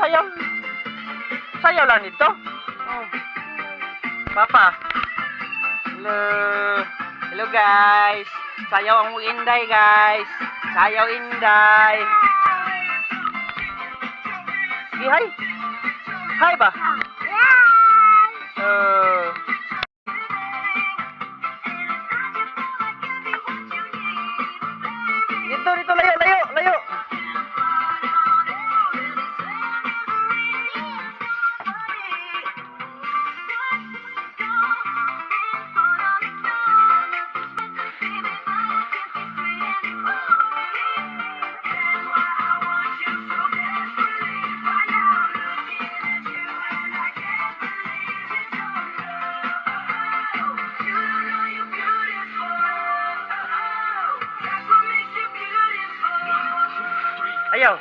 sayaw. Sayaw lang nito. Oh. Papa. Hello. Hello guys. Sayaw ang Inday guys. Sayaw Inday. Sige, hi. Hi ba? Dito, layo, layo, layo. Ayaw.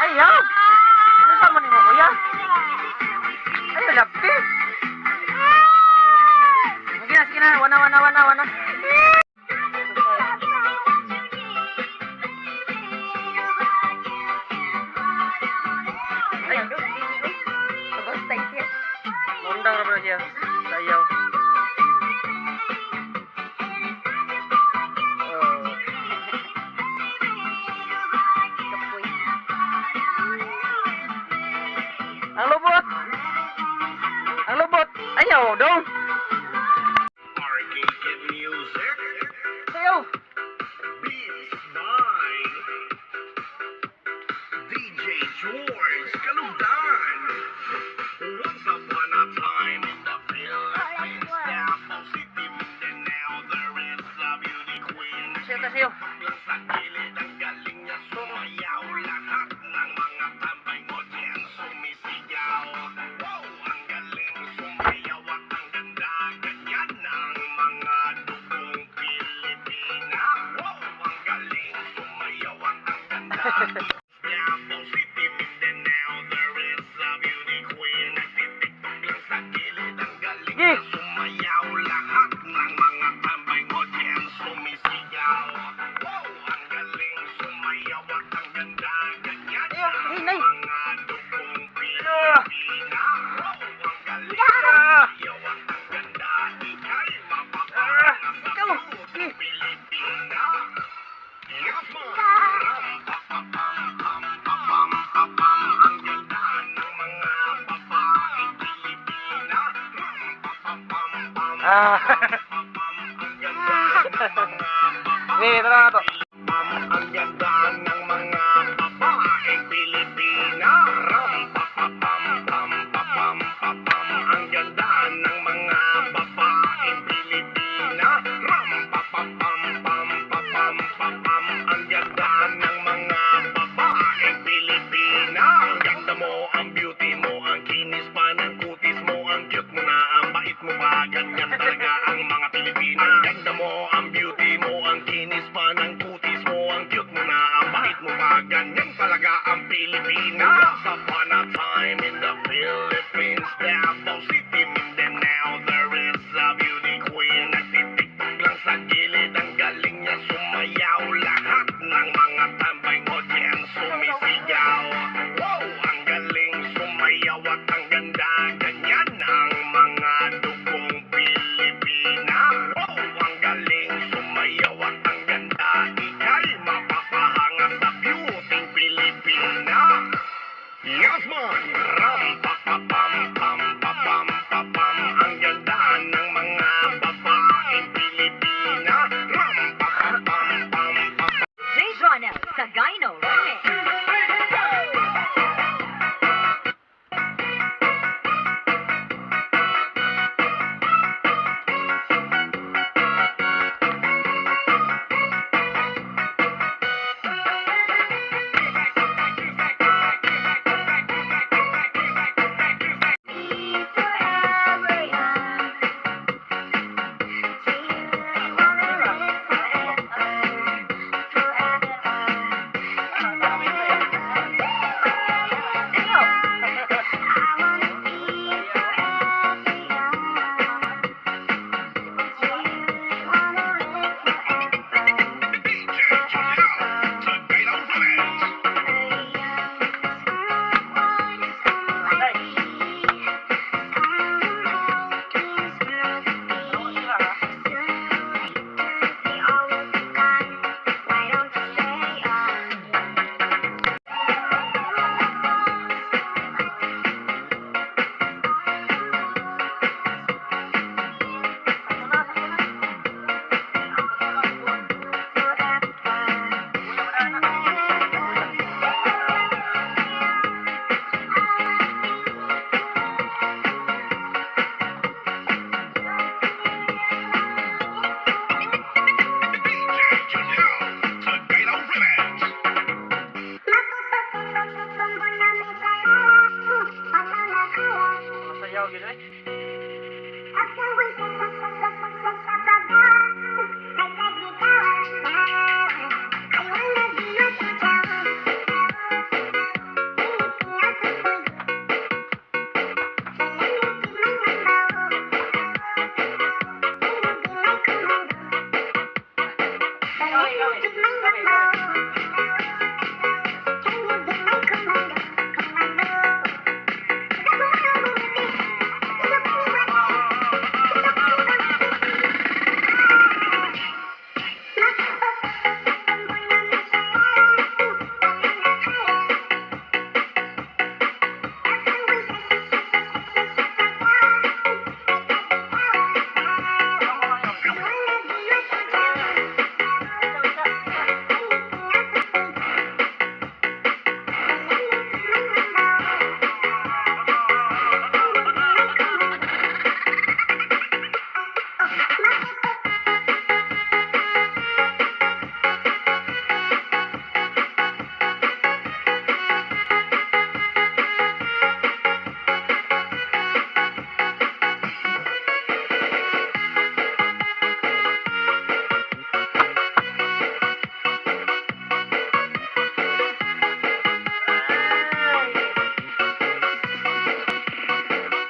Ayaw. Ano sama ni mo kuya? Ayaw labi. Sige na, wana. Ay, ngundang naman siya. Sayaw. Ang lubot. Ang lubot. Ayaw dong. Sayaw. Beats by DJ George Kalugdan. Once upon a time in the Philippines, Davao City, Mindanao, there is a beauty queen. Sayaw. Sa gilid ang galing niya sumayaw. Lahat ng mga tambay mo diyan sumisigaw. Wow, ang galing sumayaw at ang ganda. Ganyan ang mga dugong Pilipina. Wow, ang galing sumayaw at ang ganda. Davao City, Mindanao, there is a beauty queen. Nagtitiktok lang sa gilid ang galing niya sumayaw. Lahat ng mga tambay mo diyan sumisigaw. Wow, ang galing sumayaw at ang ganda. Ganyan ang mga dugong Pilipina. Wow, ang galing sumayaw at ang ganda. Ika'y mapapangas sa beauty Pilipina. Yes, man. Ram-pa-pa-pam-pam-pam-pam. Ang ganda ng mga babaeng Pilipina. Ram-pa-pa-pam-pam. Ang ganda ng mga Wait, tara na to. Ang ganda ng mga babaeng Pilipina. Ram-pa-pa-pam-pam-pam-pam. Ang ganda ng mga babaeng Pilipina. Ram-pa-pa-pam-pam-pam-pam. Ang ganda ng mga babaeng Pilipina. Ang ganda mo, ang beauty mo, ang kinis pa ng kutis mo, ang cute mo na, ang bait mo pa. Ganyan talaga ang mga Pilipina. Ang ganda mo, ang beauty mo, ang kinis pa ng kutis mo, ang cute mo na, ang bait mo pa. Ganyan talaga ang Pilipina. Once upon a time in the Philippines, Davao City, Mindanao, there is a beauty queen. Nagtitiktok lang sa gilid ang galing niya sumayaw. Lahat ng mga tambay mo diyan sumisigaw. Wow, ang galing sumayaw at ang ganda. Ganyan ang mga dugong Pilipina. Wow, ang galing sumayaw at ang ganda. Ika'y mapapahanga sa beauty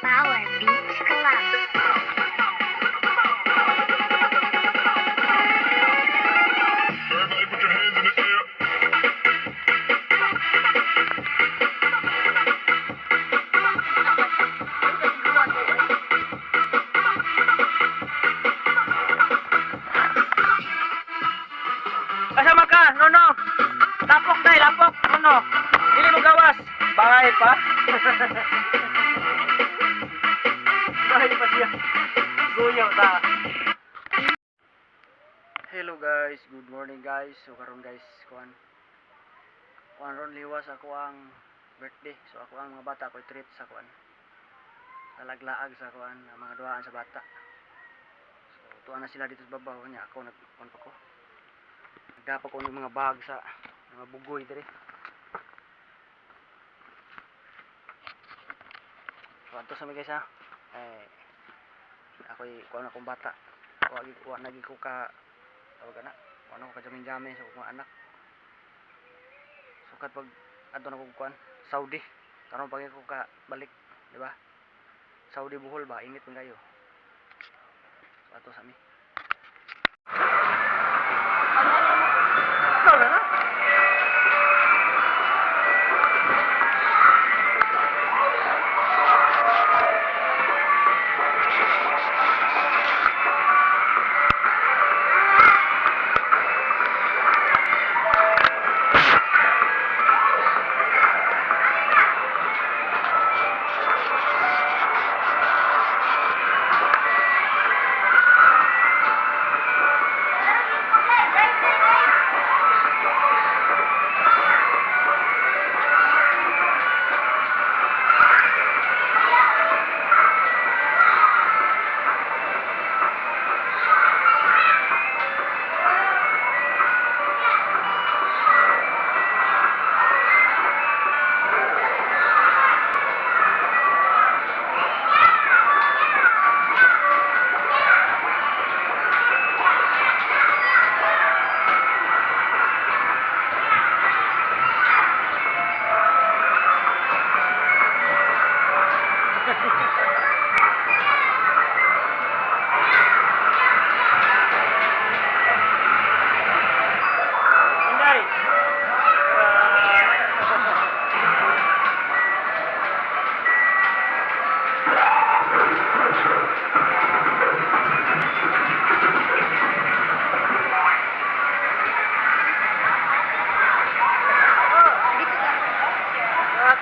Power Beach Club. Everybody put your hands in the air. Kasama ka, Nono. Lapok dai, lapok, Nono. Dili mo gawas. Bahay pa. Bahay pa siya. Guyaw ta. Hello guys, good morning guys. So karon guys, kuan ron liwas ako ang birthday. So ako ang mga bata ko treat sa kuan. Talaglaag sa kuan, ang mga duhaan sa bata. So tuwa na sila dito sa babaw niya. Ako nagkuan pa ko. Nagdapa ko ng mga bag sa mga bugoy diri. So ato sa mga guys ha. Ako'y kuan akong bata. Wa nagi ko ka tawag na. Ano ko jamin-jamin sa mga anak. So kat pag adto na ko kuan Saudi. Karon pag ko ka balik, di ba? Saudi Bohol ba, init man kayo. So ato sa mi. Ikaw na na. Inday.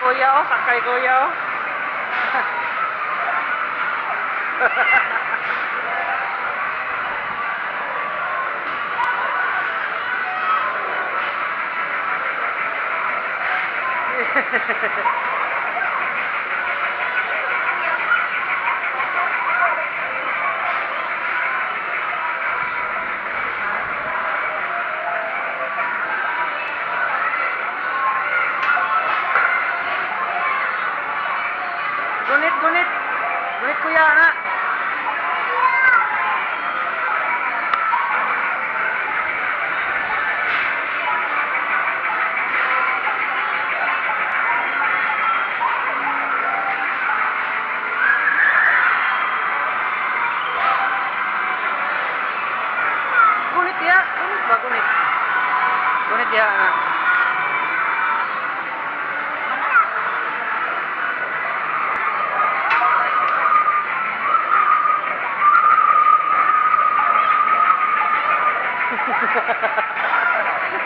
Kuya oh, sakay kuya oh. Gunit, gunit. Gunit kuya na. Kunit diha na.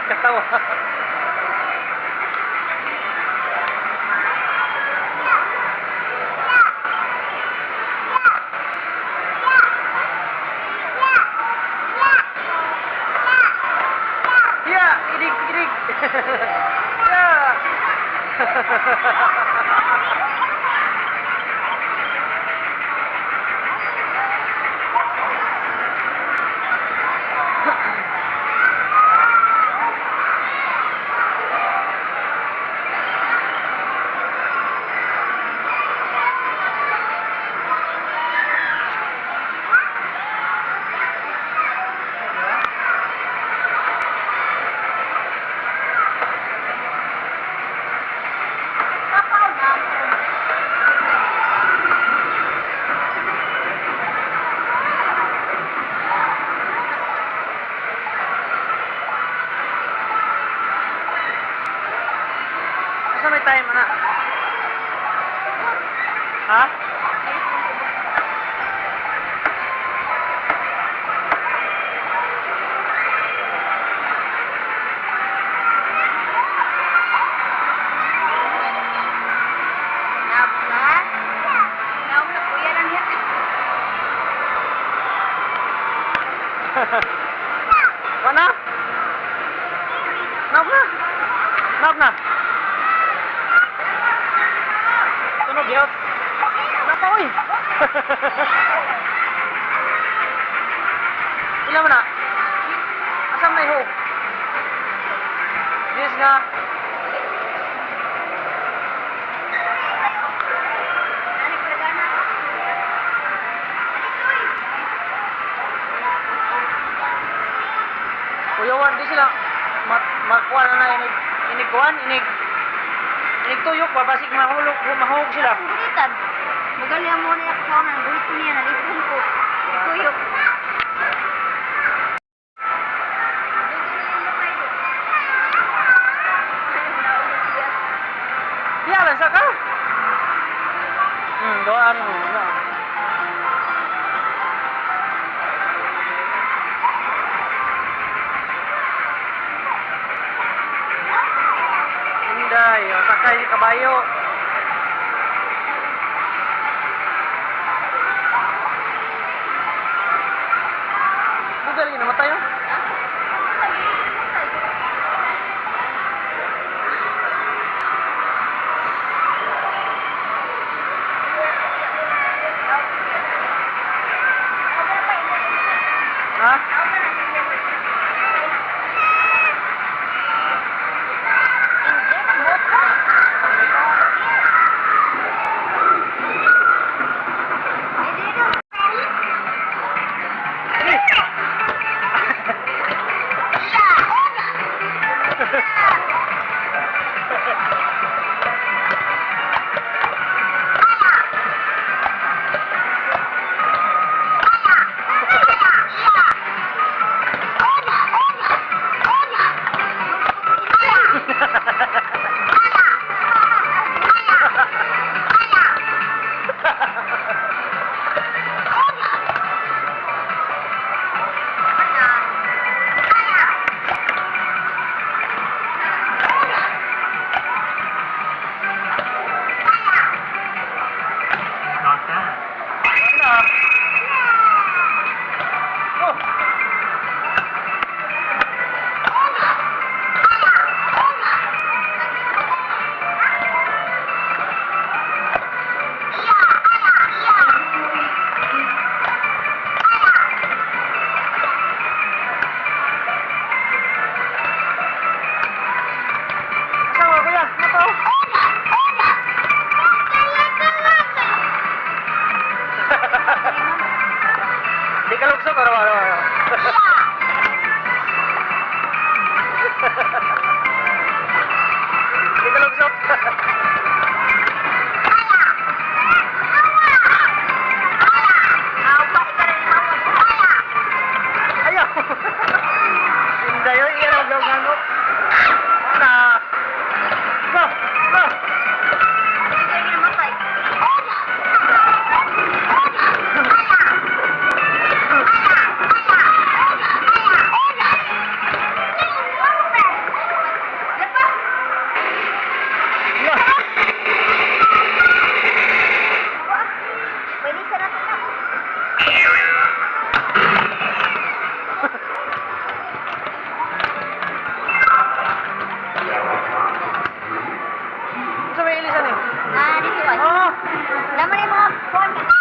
Katawa. Ya, idig, idig. Ya. Asa may time na? Ha? Mana? Nap na? Nap na? Tunog yaw. Napa uy? Ilan mo na? Asam may hope? This nga. Kuyawan, di sila makuha na inig kuhan, inig tuyok ba, basig mahulog sila. Gulitan. Magali mo na ako na gulit ko niya nalipon ko. Ituyok. Iya lang sa ka? Doan mo na. Inday, sakay si kabayo. Bugal yun, namatay no? Ha? dayo, iya na maglaw ko. Na. Go, go. Hindi na namatay. Pwede sa natin na. Sa may ilisan eh. Ah, dito ay. Oh. Laman yung mga phone.